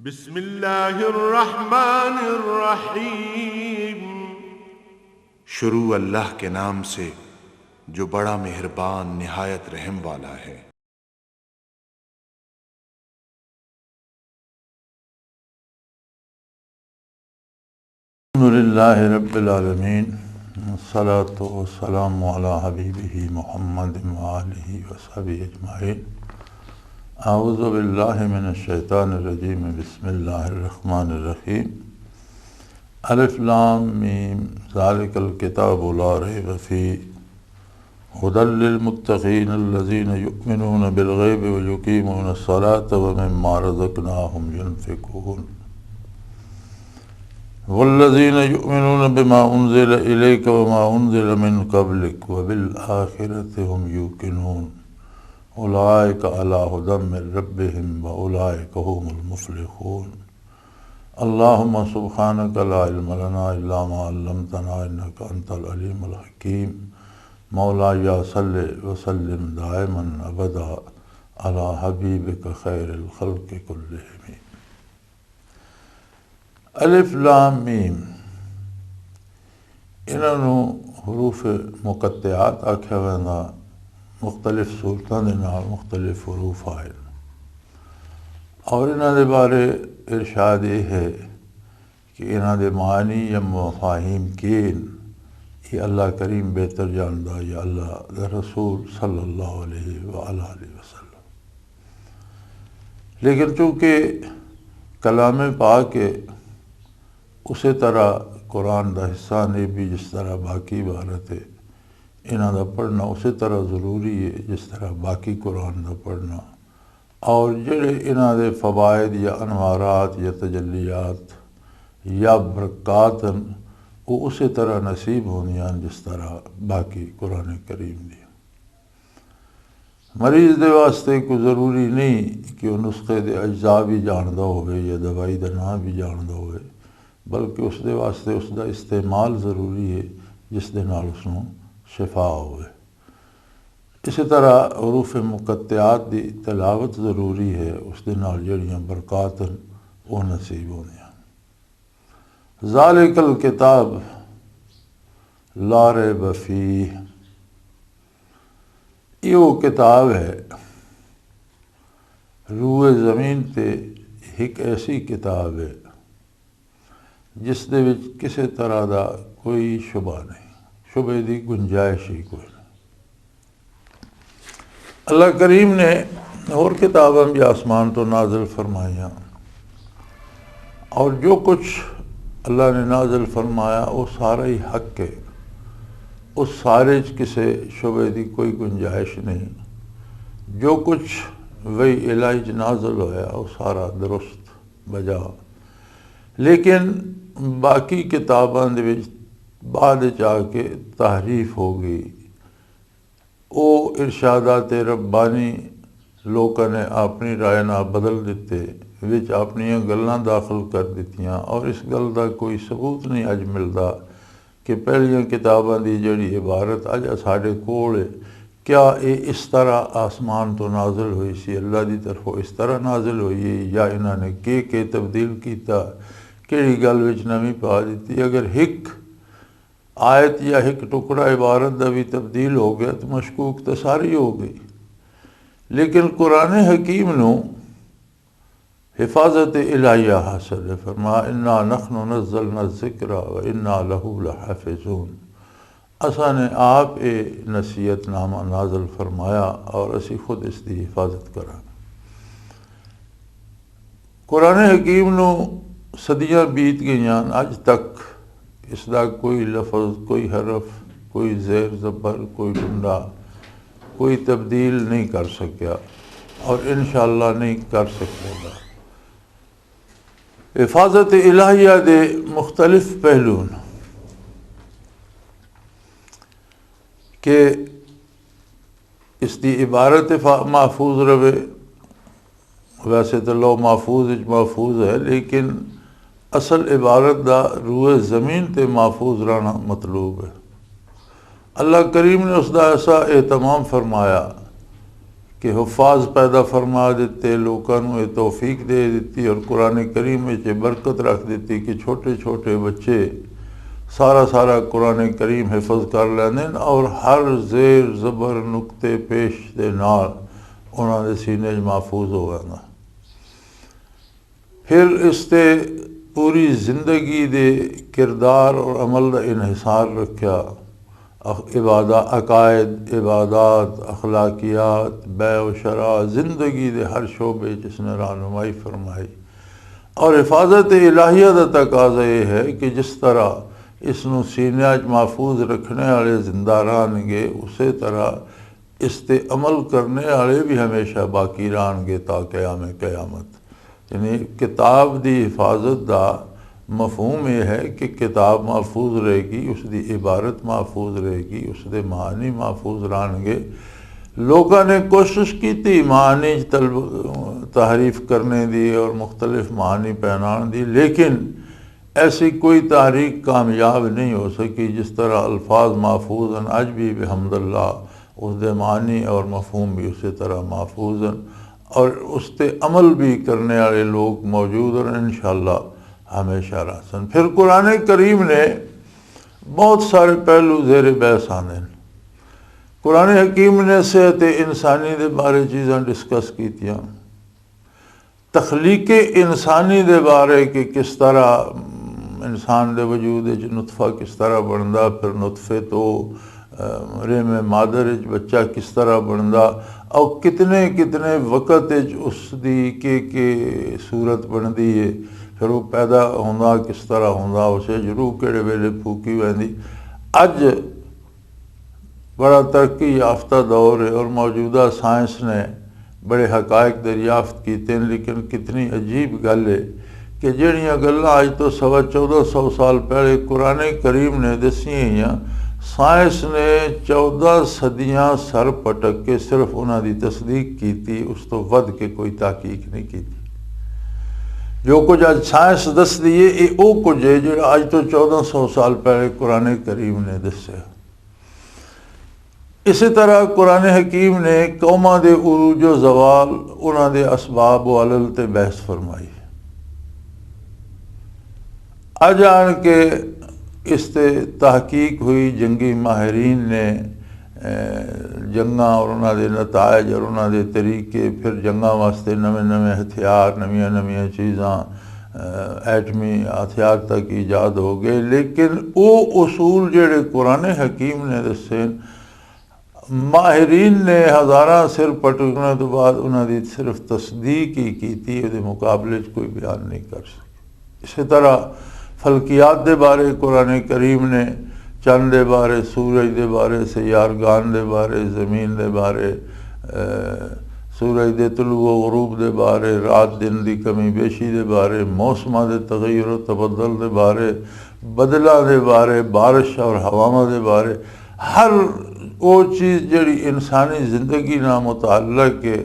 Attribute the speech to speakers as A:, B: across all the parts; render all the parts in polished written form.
A: بسم اللہ الرحمن الرحیم۔
B: شروع اللہ کے نام سے جو بڑا مہربان نہایت رحم والا ہے۔
C: الحمدللہ رب العالمین، والصلاة والسلام علی حبیبہ محمد وآلہ وصحبہ اجمعین۔ اعوذ باللہ من الشیطان الرجیم، بسم اللہ الرحمن الرحیم۔ الف لام میم، ذالک الکتاب لا ریب فیہ ھدی للمتقین الذین یؤمنون بالغیب ویقیمون الصلاۃ ومما رزقناہم ینفقون والذین یؤمنون بما انزل الیک وما انزل من قبلک وبالآخرۃ ہم یوقنون اولئک علی ھدی من ربہم واولئک هم المفلحون۔ اللہم سبحانک لا علم لنا الا ما علمتنا انک انت العلیم الحکیم۔ مولایا صلی وسلم دائما ابدا علی حبیبک خیر الخلق کلہم۔ الف لام میم، انہوں حروف مقطعات آکھیا ویندہ، مختلف صورتوں دے نال مختلف حروف آئے، اور انہاں دے بارے ارشاد یہ ہے کہ انہاں دے معنی یا مفاہیم کین یہ اللہ کریم بہتر جاندہ یا اللہ دے رسول صلی اللہ علیہ وآلہ وسلم۔ لیکن چونکہ کلام پاک ہے، اسی طرح قرآن دا حصہ نہیں بھی جس طرح باقی عبارت ہے، انہاں دا پڑھنا اسی طرح ضروری ہے جس طرح باقی قرآن دا پڑھنا، اور جڑے انہاں دے فوائد یا انوارات یا تجلیات یا برکات وہ اسی طرح نصیب ہونیاں جس طرح باقی قرآن کریم دی۔ مریض دے واسطے کوئی ضروری نہیں کہ وہ نسخے دے اجزاء بھی جاندہ ہوئے یا دوائی دا نام بھی جاندہ ہوئے، بلکہ اس دے واسطے اس دا استعمال ضروری ہے جس دے نال اس نوں شفا ہوئے۔ اسی طرح حروف مقطعات دی تلاوت ضروری ہے، اس دے نال جڑیاں برکات وہ نصیب ہوندیاں۔ ذالک الکتاب لا ریب فیہ، یہ وہ کتاب ہے، روح زمین تے ایک ایسی کتاب ہے جس دے وچ کسی طرح دا کوئی شبہ نہیں، شبہ دی گنجائش ہی کوئی نہیں۔ اللہ کریم نے اور کتاباں بھی آسمان تو نازل فرمائیاں، اور جو کچھ اللہ نے نازل فرمایا وہ سارا ہی حق ہے، اس سارے کسی شبہ دی کوئی گنجائش نہیں۔ جو کچھ وہی الہی نازل ہویا وہ سارا درست بجا، لیکن باقی کتاباں دے وچ بعد جا کے تحریف ہو گئی، وہ ارشادات ربانی لوگوں نے اپنی رائے نہ بدل دیتے، وچ اپنی گلاں داخل کر دیتیاں، اور اس گل دا کوئی ثبوت نہیں اج ملدا کہ پہلیاں کتاباں دی جڑی عبارت اج ساڈے کول ہے، کیا یہ اس طرح آسمان تو نازل ہوئی سی، اللہ دی طرفوں اس طرح نازل ہوئی ہے، یا انہاں نے کہ تبدیل کیتا، کیڑی گل وچ نویں پا دیتی۔ اگر ایک آیت یا ایک ٹکڑا عبارت دا بھی تبدیل ہو گیا تو مشکوک تو ساری ہو گئی، لیکن قرآن حکیم نو حفاظت الہیہ حاصل ہے۔ فرمایا انا نحن نزلنا الذکر وانا لہ لحافظون، اساں نے آپ اے نصیحت نامہ نازل فرمایا اور اسی خود اس دی حفاظت کرا۔ قرآن حکیم نو صدیاں بیت گئیاں، اج تک اس دا کوئی لفظ، کوئی حرف، کوئی زیر زبر، کوئی ڈنڈا کوئی تبدیل نہیں کر سکیا، اور انشاءاللہ نہیں کر سکے گا۔ حفاظت الہیہ دے مختلف پہلو کہ اس دی عبارت محفوظ رہے، ویسے تو لو محفوظ محفوظ ہے، لیکن اصل عبارت دا روح زمین تے محفوظ رہنا مطلوب ہے۔ اللہ کریم نے اس دا ایسا اہتمام فرمایا کہ حفاظ پیدا فرما دیتے، لوگوں کو توفیق دے دیتی اور قرآن کریم میں برکت رکھ دیتی کہ چھوٹے چھوٹے بچے سارا قرآن کریم حفظ کر لیندے اور ہر زیر زبر نقطے پیش دے نال انہوں نے سینے محفوظ ہو گیا۔ پھر اس تے پوری زندگی دے کردار اور عمل دا انحصار رکھیا، عقائد، عبادات، اخلاقیات، بیع و شراء، زندگی دے ہر شعبے جس نے رہنمائی فرمائی۔ اور حفاظت الہیہ دا تقاضا یہ ہے کہ جس طرح اس نو سینے محفوظ رکھنے والے زندہ رہن گے، اسی طرح اس تے عمل کرنے والے بھی ہمیشہ باقی رہن گے تا قیام قیامت۔ یعنی کتاب دی حفاظت دا مفہوم یہ ہے کہ کتاب محفوظ رہے گی، اس دی عبارت محفوظ رہے گی، اس دے معانی محفوظ رہن گے۔ لوگوں نے کوشش کی تھی معانی تحریف کرنے دی اور مختلف معانی پہنان دی، لیکن ایسی کوئی تحریک کامیاب نہیں ہو سکی جس طرح الفاظ محفوظ ہیں آج بھی بحمد اللہ، اس دے معنی اور مفہوم بھی اسی طرح محفوظ ہیں اور اس تے عمل بھی کرنے والے لوگ موجود اور انشاءاللہ ہمیشہ رہسن۔ پھر قرآن کریم نے بہت سارے پہلو زیر بحث آنے۔ قرآن حکیم نے صحت انسانی دے بارے چیزاں ڈسکس کیتیاں، تخلیق انسانی دے بارے کہ کس طرح انسان دے وجود نطفہ کس طرح بندا، پھر نطفے تو رحم مادر بچہ کس طرح بندا اور کتنے وقت اس دی کہ صورت بندی ہے، پھر وہ پیدا ہوندا کس طرح ہوندا، اسے جروح کہڑے ویلے پھوکی ویندی۔ اج بڑا ترقی یافتہ دور ہے اور موجودہ سائنس نے بڑے حقائق دریافت کیتے ہیں، لیکن کتنی عجیب گل ہے کہ جہڑیاں گلاں اج تو 1400 سال پہلے قرآن کریم نے دسیاں ہیں، سائنس نے 14 صدیاں سر پٹک کے صرف انہاں دی تصدیق کیتی، اس تو ود کے کوئی تحقیق نہیں کیتی۔ جو کچھ آج سائنس دس دیئے یہ او کچھ ہے جو آج تو 1400 سال پہلے قرآن کریم نے دسے۔ اسی طرح قرآن حکیم نے قوماں دے عروج و زوال، انہاں دے اسباب و علل تے بحث فرمائی۔ اج آن کے اس تے تحقیق ہوئی، جنگی ماہرین نے جنگاں اور انہاں دے نتائج اور انہاں دے طریقے، پھر جنگاں واسطے نویں ہتھیار، نویں چیزاں، ایٹمی ہتھیار تک ایجاد ہو گئے، لیکن وہ اصول جڑے قرآن حکیم نے دسے ماہرین نے ہزاراں سر پٹکنے تو بعد انہاں دی صرف تصدیق ہی کیتی، دے مقابلے کوئی بیان نہیں کر سکے۔ اسی طرح فلکیات دے بارے قرآن کریم نے چند دے بارے، سورج دے بارے، سیارگان دے بارے، زمین دے بارے، سورج دے طلوع و غروب دے بارے، رات دن دی کمی بیشی دے بارے، موسماں دے تغیر و تبدل دے بارے، بدلاں دے بارے، بارش اور ہواواں دے بارے، ہر وہ چیز جڑی انسانی زندگی نہ متعلق ہے،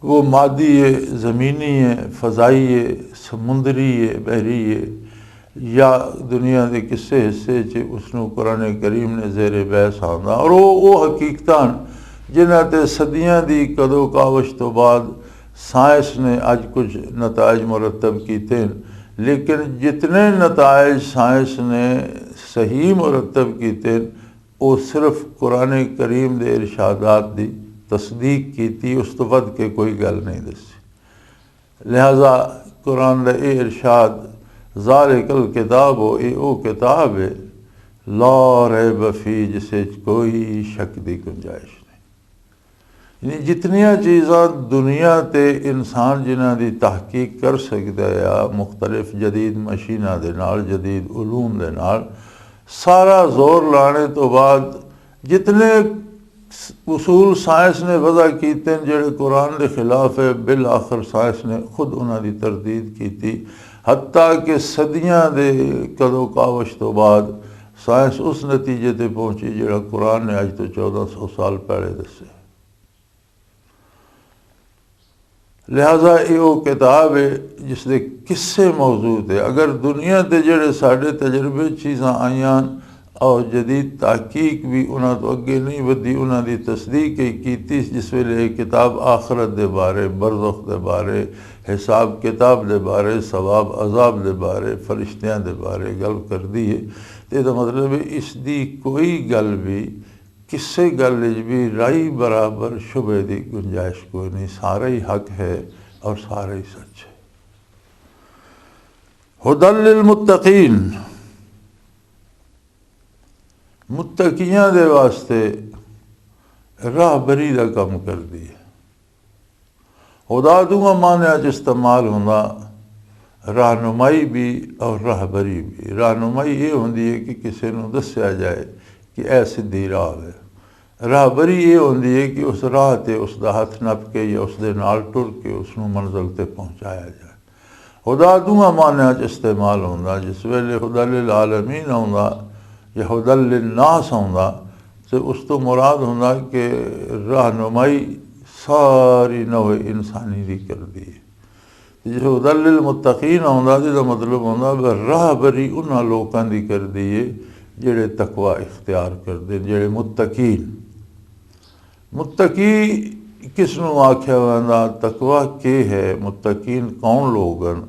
C: وہ مادی ہے، زمینی ہے، فضائی ہے، سمندری ہے، بحری ہے، یا دنیا دے کسے حصے اس نو قرآن کریم نے زیر بحث آندا، اور وہ حقیقتاً جنہاں تے صدیاں دی کدو کاوش تو بعد سائنس نے اج کچھ نتائج مرتب کیتے ہیں، لیکن جتنے نتائج سائنس نے صحیح مرتب کیتے ہیں وہ صرف قرآن کریم دے ارشادات دی تصدیق کیتی، اس تو ود کے کوئی گل نہیں دسی۔ لہذا قرآن دا اے ارشاد ذالک الکتاب اے او کتاب ہے لا ریب فی، جسے کوئی شک دی گنجائش نہیں۔ یعنی جتنیاں چیزاں دنیا تے انسان جنہاں دی تحقیق کر سکتا ہے یا مختلف جدید مشینہ دے نال، جدید علوم دے نال، سارا زور لانے تو بعد جتنے اصول سائنس نے وضع کیتے ہیں جڑے قرآن دے خلاف ہے، بالآخر سائنس نے خود انہاں دی تردید کیتی، حتیٰ کہ صدیاں دے کدو کاوش تو بعد سائنس اس نتیجے تے پہنچی جڑا قرآن نے آج تو 1400 سال پہلے دسے۔ لہذا یہ وہ کتاب ہے جس دے قصے موجود ہے۔ اگر دنیا تے جڑے ساڈے تجربے چیزاں آئیاں اور جدید تحقیق بھی انہاں تو اگے نہیں ودی، انہاں دی تصدیق ہی کیتی جس ویلے کتاب آخرت دے بارے، برزخ دے بارے، حساب کتاب دے بارے، ثواب عذاب دے بارے، فرشتیاں دے بارے گل کر دی ہے۔ تے دا مطلب ہے اس دی کوئی گل بھی کسے گل بھی رائی برابر شبے دی گنجائش کوئی نہیں، سارا ہی حق ہے اور سارا ہی سچ ہے۔ ھدی للمتقین، متقیاں دے واسطے راہ بری دا کم کر دی ہے۔ خدا دوں معنی چ استعمال ہونا رہنمائی بھی اور راہبری بھی۔ رہنمائی یہ ہوندی ہے کہ کسی نو دسیا جائے کہ اے سدھی راہ ہے، راہبری یہ ہوندی ہے کہ اس راہ تے اس دا ہاتھ نپ کے یا اس دے نال ٹر کے اس نو منزل تے پہنچایا جائے۔ خدا دوں معنی چ استعمال ہونا جس ویلے خدا للعالمین ہونا یا ھدی للناس ہونا تو اس تو مراد ہونا کہ رہنمائی ساری نوع انسانی دی کر دی ہے۔ جو ھدی للمتقین ہونا دا مطلب ہونا راہ بری انہاں لوکاں دی کر دی ہے جڑے تقوی اختیار کر دے، جڑے متقین۔ متقی کس نو آکھیا واندا، تقوی کے ہے، متقین کون لوگ ہیں؟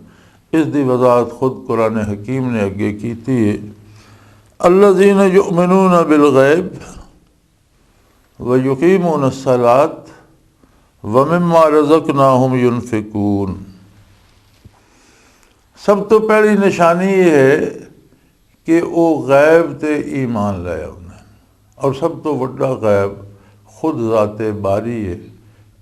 C: اس دی وضاحت خود قرآن حکیم نے اگے کیتی ہے۔ الذین یؤمنون بالغیب ویقیمون الصلاۃ ومما رزقناہم ینفقون۔ سب تو پہلی نشانی یہ ہے کہ وہ غیب تے ایمان لے آنے، اور سب تو بڑا غیب خود ذات باری ہے،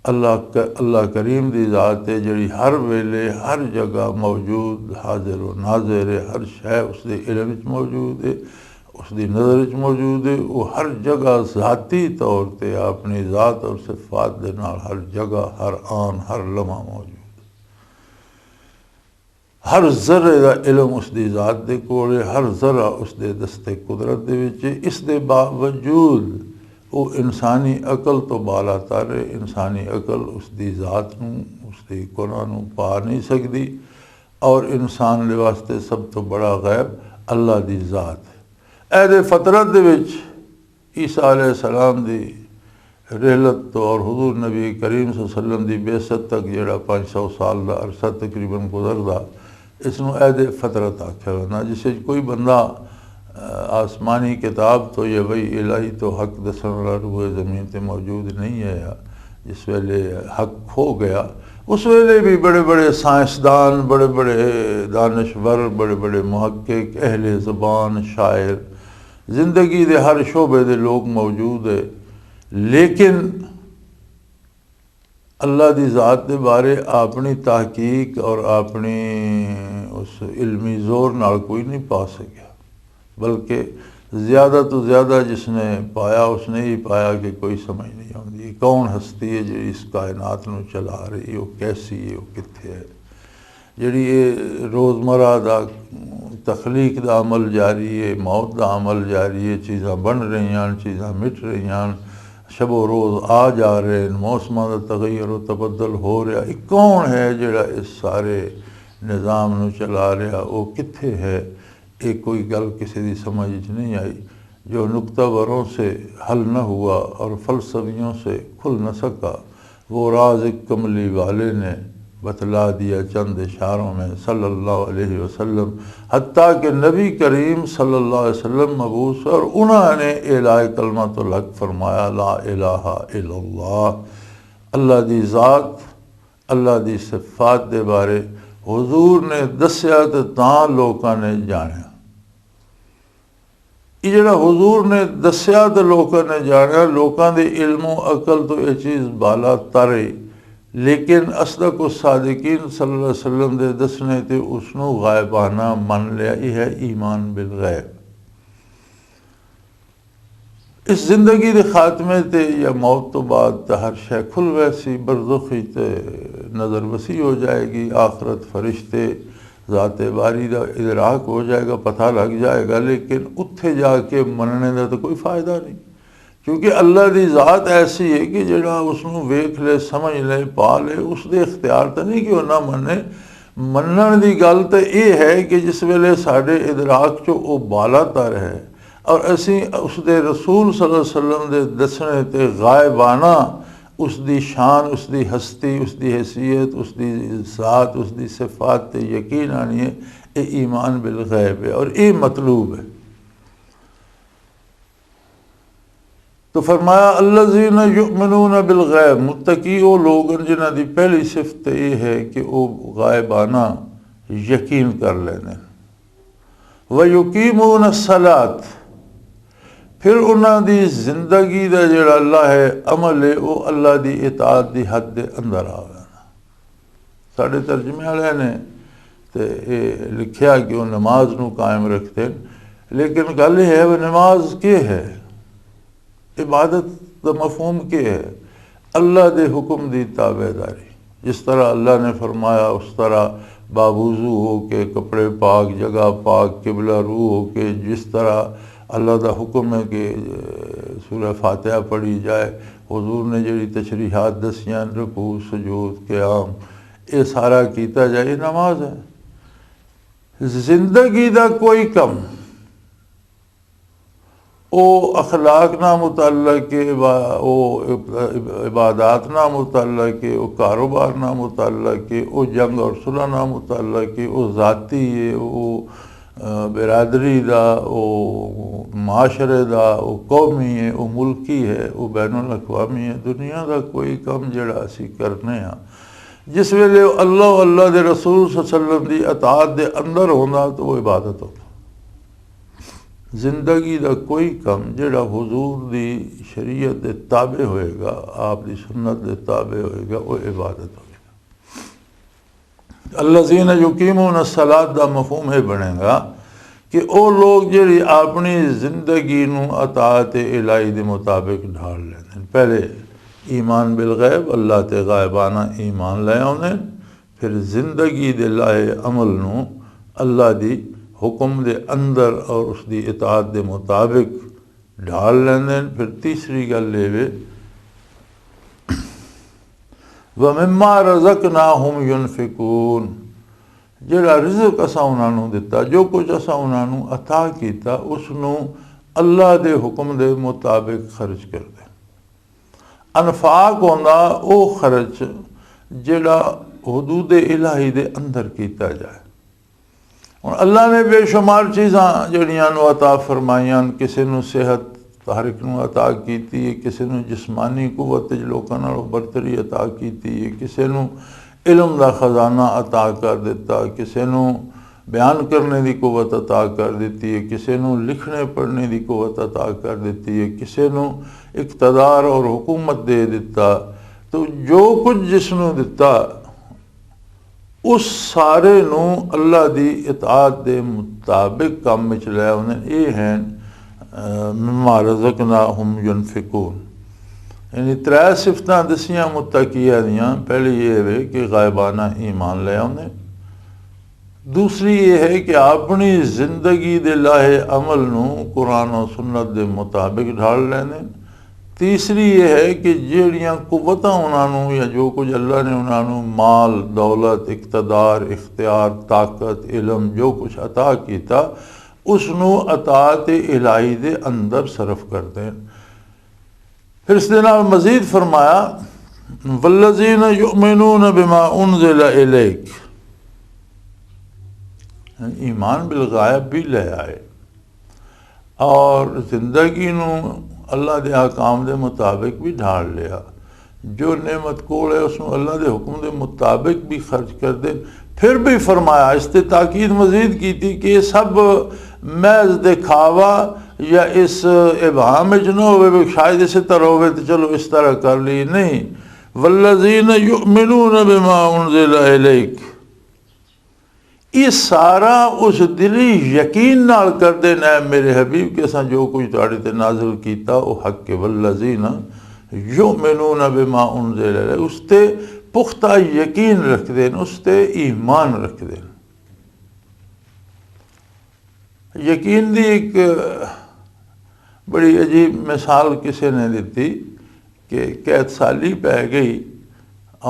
C: اللہ کریم دی ذات ہے جڑی ہر ویلے ہر جگہ موجود، حاضر و ناظر ہے، ہر شے اس دے علم وچ موجود ہے، اس دی نظر وچ موجود ہے۔ وہ ہر جگہ ذاتی طور تے اپنی ذات اور صفات دے نال ہر جگہ، ہر آن، ہر لمحہ موجود ہے۔ ہر ذرے دا علم اس دی ذات دے کول ہے، ہر ذرہ اس دے دستے قدرت دے وچ ہے۔ اس دے باوجود وہ انسانی عقل تو بالا تر ہے، انسانی عقل اس دی ذات نو، اس دی قرآن نو پا نہیں سکتی، اور انسان دے واسطے سب تو بڑا غیب اللہ دی ذات ہے۔ عہد فطرت دے وچ عیسیٰ علیہ السلام دی رحلت تو اور حضور نبی کریم صلی اللہ علیہ وسلم دی بعثت تک جڑا 500 سال دا عرصہ تقریباً گزردا، اس نو عہد فطرت آکھیا وینا، جس وچ کوئی بندہ آسمانی کتاب تو یا بھئی الہی تو حق دسن والا روح زمین تے موجود نہیں ہے، جس ویلے حق کھو گیا اس ویلے بھی بڑے بڑے سائنسدان، بڑے بڑے دانشور، بڑے بڑے محقق، اہل زبان، شاعر، زندگی دے ہر شعبے دے لوگ موجود ہے، لیکن اللہ دی ذات دے بارے اپنی تحقیق اور اپنی اس علمی زور نال کوئی نہیں پا سکیا، بلکہ زیادہ تو زیادہ جس نے پایا اس نے ہی پایا کہ کوئی سمجھ نہیں آتی کون ہستی ہے جی اس کائنات نو چلا رہی، وہ کیسی ہے، وہ کتھے ہے، جڑی یہ روزمرہ دا تخلیق دا عمل جاری ہے، موت دا عمل جاری ہے، چیزاں بن رہی ہیں، چیزاں مٹ رہی ہیں، شب و روز آ جا رہے ہیں، موسموں دا تغیر و تبدل ہو رہا، یہ کون ہے جڑا اس سارے نظام نو چلا رہا، وہ کتھے ہے؟ ایک کوئی گل کسی دی سمجھ نہیں آئی، جو نکتہ وروں سے حل نہ ہوا اور فلسفیوں سے کھل نہ سکا، وہ راز ایک کملی والے نے بتلا دیا چند اشاروں میں صلی اللہ علیہ وسلم، حتیٰ کہ نبی کریم صلی اللہ علیہ وسلم مبعوث، اور انہوں نے اعلاء کلمۃ الحق فرمایا، لا الہ الا اللہ، اللہ دی ذات، اللہ دی صفات دے بارے حضور نے دسیا تو تاں لوکاں نے جانیا۔ یہ جڑا حضور نے دسیا تو لوکاں نے جانیا، لوکاں دے علم و عقل تو یہ چیز بالا تارے، لیکن اصدق الصادقین صلی اللہ علیہ وسلم دے دسنے تے اس نو غائبانہ من لیا، یہ ہے ایمان بالغیب۔ اس زندگی دے خاتمے تے یا موت تو بعد تے ہر شے کھل ویسی، برزخی تے نظر وسیع ہو جائے گی، آخرت فرشتے ذات باری دا ادراک ہو جائے گا، پتہ لگ جائے گا، لیکن اتھے جا کے مننے دا تو کوئی فائدہ نہیں، کیونکہ اللہ دی ذات ایسی ہے کہ جڑا اس نو ویکھ لے، سمجھ لے، پا لے، اس دے اختیار تو نہیں کہ وہ نہ منے۔ منن دی گل تو یہ ہے کہ جس ویلے ساڈے ادراک چو وہ بالا تر ہے، اور اسی اس دے رسول صلی اللہ علیہ وسلم دے دسنے تے غائبانہ اس دی شان، اس دی ہستی، اس دی حیثیت، اس دی ذات، اس دی صفات تے یقین آنی ہے، اے ایمان بالغیب ہے اور یہ مطلوب ہے۔ تو فرمایا الذین یؤمنون بالغیب، متقی وہ لوگ ہیں جنہاں دی پہلی صفت یہ ہے کہ وہ غائبانہ یقین کر لینے۔ وَيُقِيمُونَ الصَّلَاةَ، پھر انہاں دی زندگی دا جڑا اللہ ہے عمل ہے وہ اللہ دی اطاعت دی حد دے اندر آوے۔ ساڑھے ترجمے والے نے تے لکھیا کہ وہ نماز نو قائم رکھتے ہیں، لیکن گل یہ ہے وہ نماز کیا ہے؟ عبادت دا مفہوم کیا ہے؟ اللہ دے حکم دی تابع داری، جس طرح اللہ نے فرمایا اس طرح باوضو ہو کے، کپڑے پاک، جگہ پاک، قبلہ رو ہو کے، جس طرح اللہ دا حکم ہے کہ سورہ فاتحہ پڑھی جائے، حضور نے جڑی تشریحات دسیاں، رکوع، سجود، قیام، یہ سارا کیتا جائے، یہ نماز ہے۔ زندگی دا کوئی کم او اخلاق نہ متعلق ہے، او عبادات نہ متعلق ہے، او کاروبار نہ متعلق ہے، او جنگ اور صلح نہ متعلق ہے، او ذاتی ہے، او برادری دا، او معاشرے دا، او قومی ہے، او ملکی ہے، او بین الاقوامی ہے۔ دنیا دا کوئی کم جڑا اسی کرنے ہاں جس ویلے اللہ و اللہ دے رسول صلی اللہ علیہ وسلم دی اطاعت دے اندر ہونا تو وہ عبادت ہوتا۔ زندگی دا کوئی کم جڑا حضور دی شریعت دے تابع ہوئے گا، آپ دی سنت دے تابع ہوئے گا، وہ عبادت ہوئے گا۔ الذین یقیمون الصلاۃ دا مفہوم ہے بنے گا کہ او لوگ جڑی اپنی زندگی نو اطاعت الہی دے مطابق ڈھال لیندے۔ پہلے ایمان بالغیب، اللہ تے غائبانہ ایمان لے آنے، پھر زندگی دے لائے عمل نو اللہ دی حکم دے اندر اور اس دی اطاعت دے مطابق ڈھال لیندے۔ پھر تیسری گل لے وَمِمَّا رَزَقْنَاهُمْ يُنْفِقُونَ، جڑا رزق اساں انہاں نوں دتا، جو کچھ اساں انہاں نوں عطا کیتا، اس نوں اللہ دے حکم دے مطابق خرچ کر دے۔ انفاق ہوندا او خرچ جڑا حدود الہی دے اندر کیتا جائے۔ اور اللہ نے بے شمار چیزاں جڑیاں نو عطا فرمائیاں، کسی نو صحت ہر ایک نو عطا کیتی ہے، کسی نو جسمانی قوت لوکاں نالوں برتری عطا کیتی ہے، کسی نو علم دا خزانہ عطا کر دیتا، کسی نو بیان کرنے دی قوت عطا کر دیتی ہے، کسی نو لکھنے پڑھنے دی قوت عطا کر دیتی ہے، کسی نو اقتدار اور حکومت دے دیتا۔ تو جو کچھ جس نو دیتا اس سارے نو اللہ دی اطاعت دے مطابق کام وچ لے انہیں یہ ہیں مما رزقناہم ینفقون۔ یعنی ترے صفتاں دسیاں متقیہ دیاں، پہلی یہ ہے کہ غائبانہ ایمان لے انہیں، دوسری یہ ہے کہ اپنی زندگی دے لاہے عمل نو قرآن و سنت دے مطابق ڈھال لینے، تیسری یہ ہے کہ جیڑیاں قوتاں انہاں نوں یا جو کچھ اللہ نے انہاں نوں مال، دولت، اقتدار، اختیار، طاقت، علم جو کچھ عطا کیتا اس نو اطاعت الہی دے اندر صرف کر دیں۔ پھر اس دن مزید فرمایا والذین یؤمنون بما انزل الیک، ایمان بالغیب بھی لے آئے اور زندگی نو اللہ دے احکام دے مطابق بھی ڈھال لیا، جو نعمت کول ہے اس نو اللہ دے حکم دے مطابق بھی خرچ کر دے۔ پھر بھی فرمایا، اس تے تاکید مزید کی تھی کہ یہ سب محض دکھاوا یا اس ابہام وچ نہ ہوئے شاید اسی طرح ہوئے تو چلو اس طرح کر لی، نہیں، والذین یؤمنون بما انزل الیک، یہ سارا اس دلی یقین نال کر دینا میرے حبیب کے ساتھ جو کچھ تہاڈے تے نازل کیتا وہ حق کے، والذین یؤمنون بما انزل الیک، اس تے پختہ یقین رکھ دین، اس تے ایمان رکھ دین۔ یقین دی ایک بڑی عجیب مثال کسی نے دیتی کہ قید سالی پہ گئی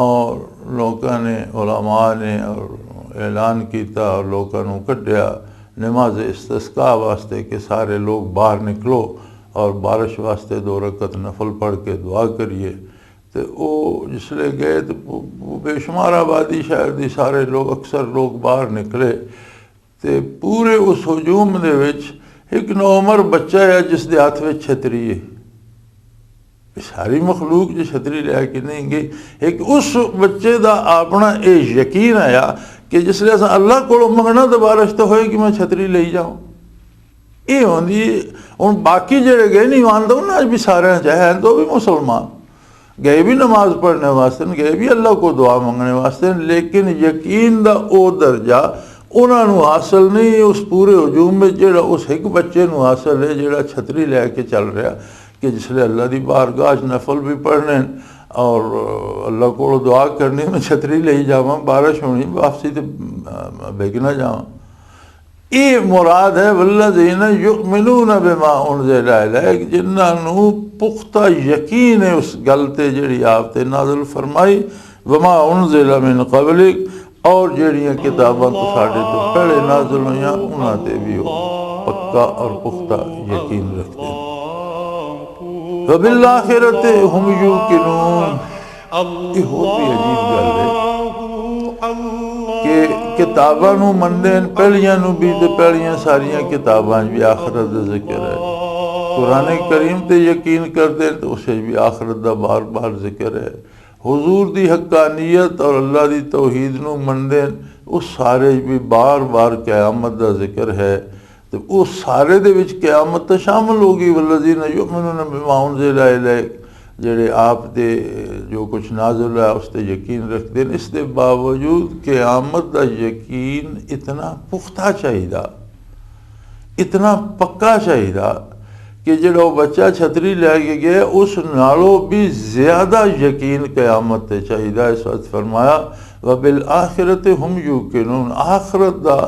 C: اور لوگوں نے، علماء نے اور اعلان کیتا اور لوگوں نے کڈیا، نماز استسقاء واسطے کہ سارے لوگ باہر نکلو اور بارش واسطے 2 رکعت نفل پڑھ کے دعا کریے، تو وہ جس لے گئے تو بے شمار آبادی شہر دی سارے لوگ اکثر لوگ باہر نکلے، تے پورے اس ہجوم دے وچ ایک نوعمر بچہ ہے جس دے ہاتھ وچ چھتری ہے، ساری مخلوق جو چھتری لے کے نہیں گئی، ایک اس بچے دا اپنا یہ یقین آیا کہ جس لئے اللہ کو منگنا تو بارش تو ہوئے کہ میں چھتری لے جاؤں، یہ ہوندی ان باقی جڑے گئے نہیں مانتا انہیں آج بھی سارے چاہے ہیں تو بھی مسلمان گئے بھی نماز پڑھنے واسطے، گئے بھی اللہ کو دعا منگنے واسطے، لیکن یقین دا او درجہ انہوں حاصل نہیں اس پورے ہجوم میں جڑا اس ایک بچے نو حاصل ہے جڑا چھتری لے کے چل رہا کہ جس لئے اللہ دی بارگاہ نفل بھی پڑھنے اور اللہ کو دعا کرنی میں چھتری لے جاواں، بارش ہونی واپسی تے بھیگ نہ جاواں۔ یہ مراد ہے والذین یؤمنون بما انزل الیک، جنہاں پختہ یقین ہے اس گل تے جڑی آپ تے نازل فرمائی، وما انزل من قبلک، اور جڑیاں کتاباں تو ساڈے تو پہلے نازل ہوئیاں انہاں تے بھی پکا اور پختہ یقین رکھتے ہیں۔ وبالآخرۃ ہم یوقنون، یہ ہوتی عجیب گل ہے کہ کتاباں نو مندین، پہلیاں نو بھی تے پہلیاں ساریاں کتاباں بھی آخرت دا ذکر ہے، قرآن کریم تے یقین کرتے ہیں تو اسے بھی آخرت دا بار بار ذکر ہے، حضور دی حقانیت اور اللہ دی توحید نو مندین اس سارے بھی بار بار قیامت دا ذکر ہے، تو اس سارے دے وچ قیامت تو شامل ہوگی، والذین یؤمنون بما انزل الیک، جڑے آپ دے جو کچھ نازل ہے اس تے یقین رکھتے ہیں، اس دے باوجود قیامت دا یقین اتنا پختہ چاہیے، اتنا پکا چاہیے کہ جڑا وہ بچہ چھتری لے کے گیا اس نالوں بھی زیادہ یقین قیامت تے چاہیے۔ اس وقت فرمایا وبالآخرۃ ہم یوقنون، آخرت دا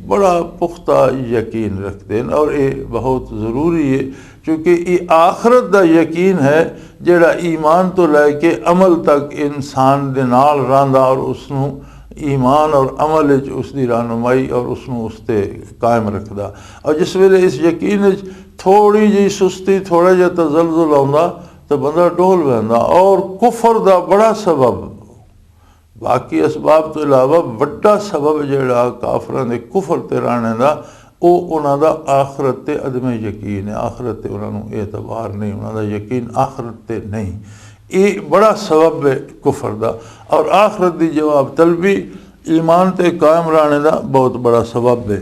C: بڑا پختہ یقین رکھتے ہیں، اور یہ بہت ضروری ہے چونکہ یہ آخرت دا یقین ہے جڑا ایمان تو لے کے عمل تک انسان دے نال رہندا اور اس نو ایمان اور عمل اس دی رہنمائی اور اس نو اس تے قائم رکھدا، اور جس ویلے اس یقین تھوڑی جی سستی تھوڑا جا تزلزل آندا تو بندہ ڈول بہندا، اور کفر دا بڑا سبب، باقی اسباب تو علاوہ بڑا سبب جڑا کافران دے کفر تے رہنے دا او انہاں دا آخرت تے عدم یقین ہے، آخرت تے انہاں نو اعتبار نہیں، انہاں دا یقین آخرت تے نہیں، یہ بڑا سبب ہے کفر دا، اور آخرت دی جواب طلبی ایمان تے قائم رہنے دا بہت بڑا سبب ہے۔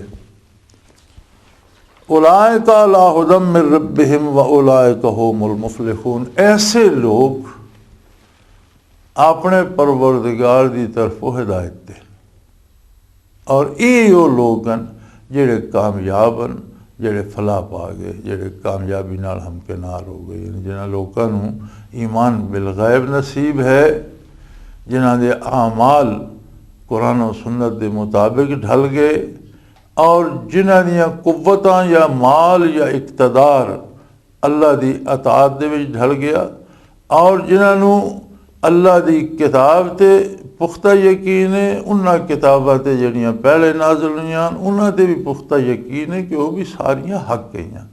C: اولئک علی ھدی من ربہم واولئک ھم المفلحون، ایسے لوگ اپنے پروردگار دی طرف ہدایت تے، اور یہ لوگ جڑے کامیاب ہیں، جڑے فلاح پا گئے، جڑے کامیابی نال ہمکنار ہو گئے، جنہاں لوگاں نو ایمان بالغیب نصیب ہے، جنہاں دے اعمال قرآن و سنت دے مطابق ڈھل گئے، اور جنہاں دیاں قوتاں یا مال یا اقتدار اللہ دی اطاعت دے وچ ڈھل گیا، اور جنہاں نو اللہ دی کتاب تے پختہ یقین ہے، انہاں کتاباں تے جڑیاں پہلے نازل ہوئیاں انہاں تے بھی پختہ یقین ہے کہ وہ بھی ساریاں حق گئیاں۔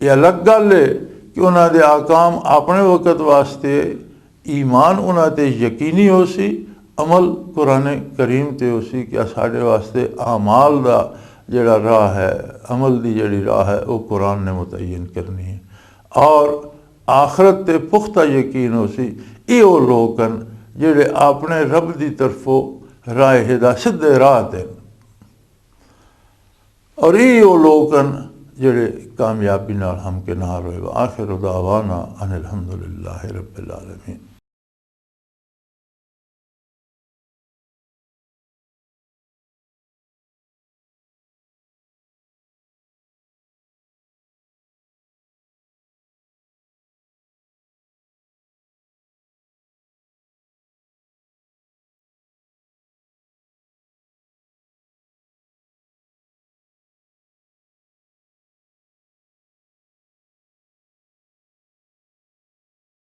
C: یہ الگ گل ہے کہ انہاں دے آکام اپنے وقت واسطے ایمان انہاں تے یقینی ہو سی، عمل قرآن کریم تے ہو سی کہ ساڈے واسطے اعمال دا جڑا راہ ہے، عمل دی جڑی راہ ہے وہ قرآن نے متعین کرنی ہے، اور آخرت تے پختہ یقین ہو سی۔ یہ وہ لوگ ہیں جڑے اپنے رب دی طرفوں راہ ہدایت سدھے راہ تے، اور یہ وہ لوگ ہیں جڑے کامیابی نال ہمکنار ہوئے۔ وآخر دعوانا ان الحمدللہ رب العالمین۔